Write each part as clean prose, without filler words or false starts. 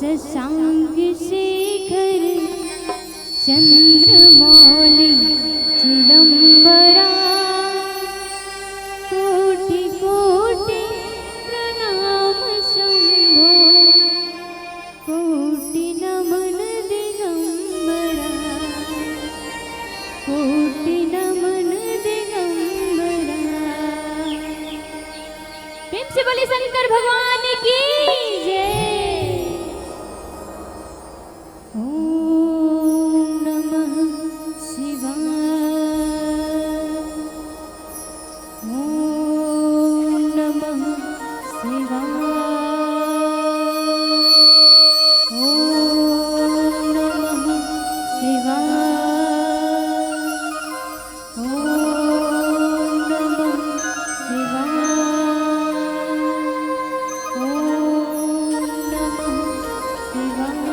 शशांक शेखर चंद्रमौली चिदंबरा कोटि कोटि प्रणाम शंभो कोटि नमन दिगंबरा कोटि नमन दिगंबरा। प्रेम से बोले शंकर भगवान की जय। ओम नमः शिवाय ओम नमः शिवाय ओम नमः शिवाय ओम नमः शिवाय ओम नमः शिवाय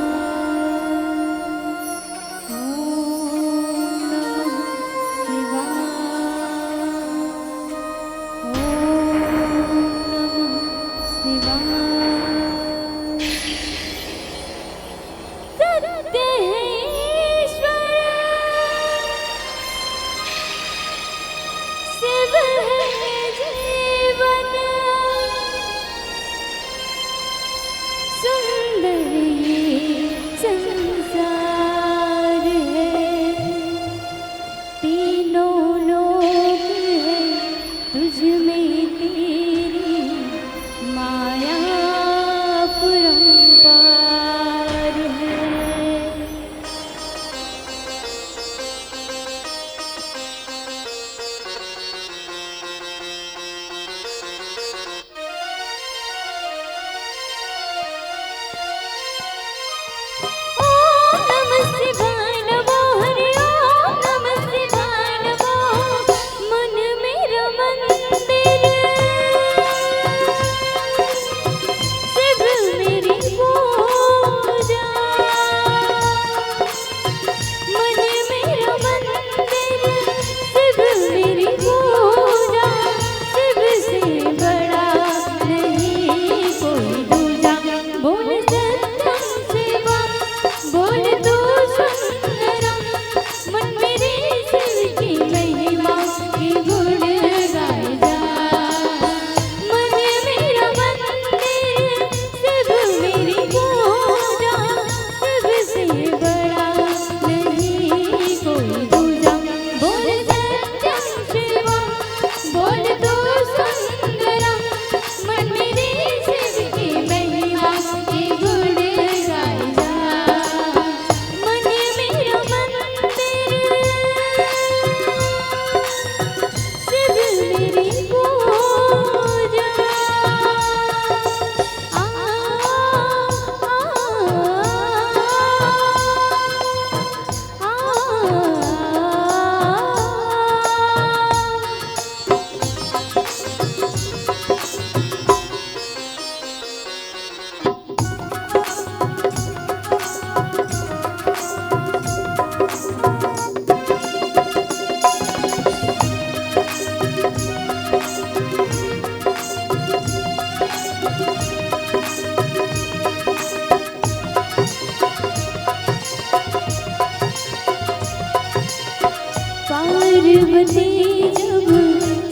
पार्वती जब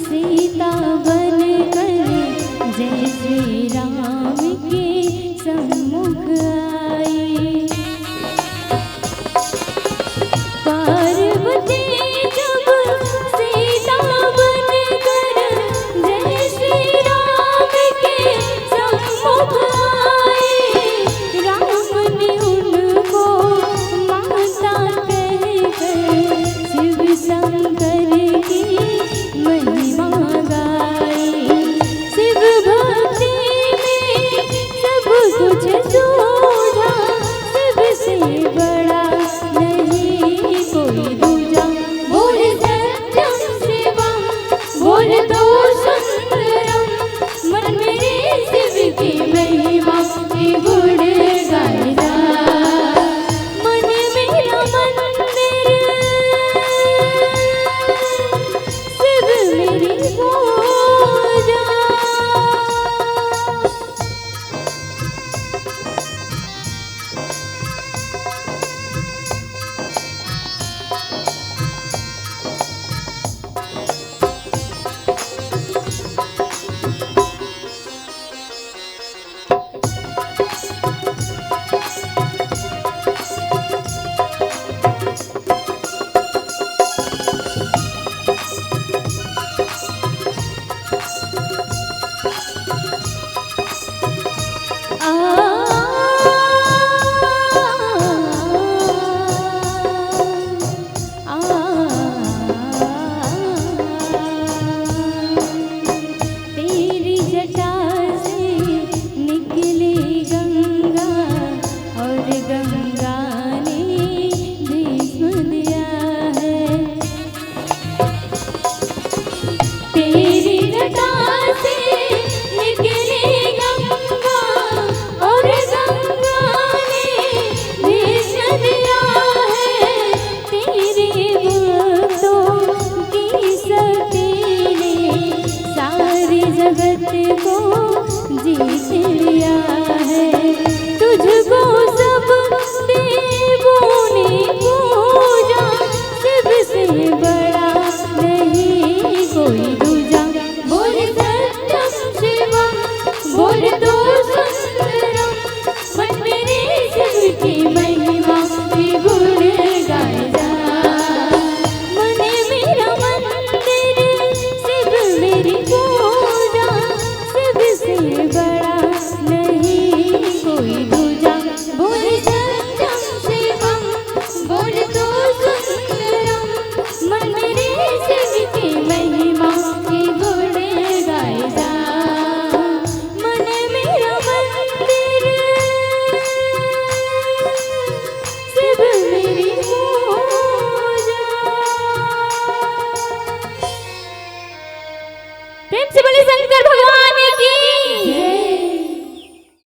सीता बन कर जय श्री राम के सम्मुख आई। पार्वती जब सीता बन कर जय श्री राम के सम्मुख आई। राम ने उनको माता कहकर शिव शंकर जगत को जीत लिया है। तुझको सब देवों ने पूजा, सबसे बड़ा नहीं कोई दूजा। बोल सत्यम शिवम, बोल तो सुंदरम, मन मेरे शिव की महिमा की गुण गाए जा। मन मेरा मंदिर, शिव मेरी पूजा, सबसे बड़ा नहीं कोई दूजा। बोल सत्यम शिवम, बोल तो सुंदरम, मन मेरे शिव की महिमा की गुण गाए जा। मन मेरा मंदिर, शिव मेरी पूजा। प्रेम से बोले शंकर भगवान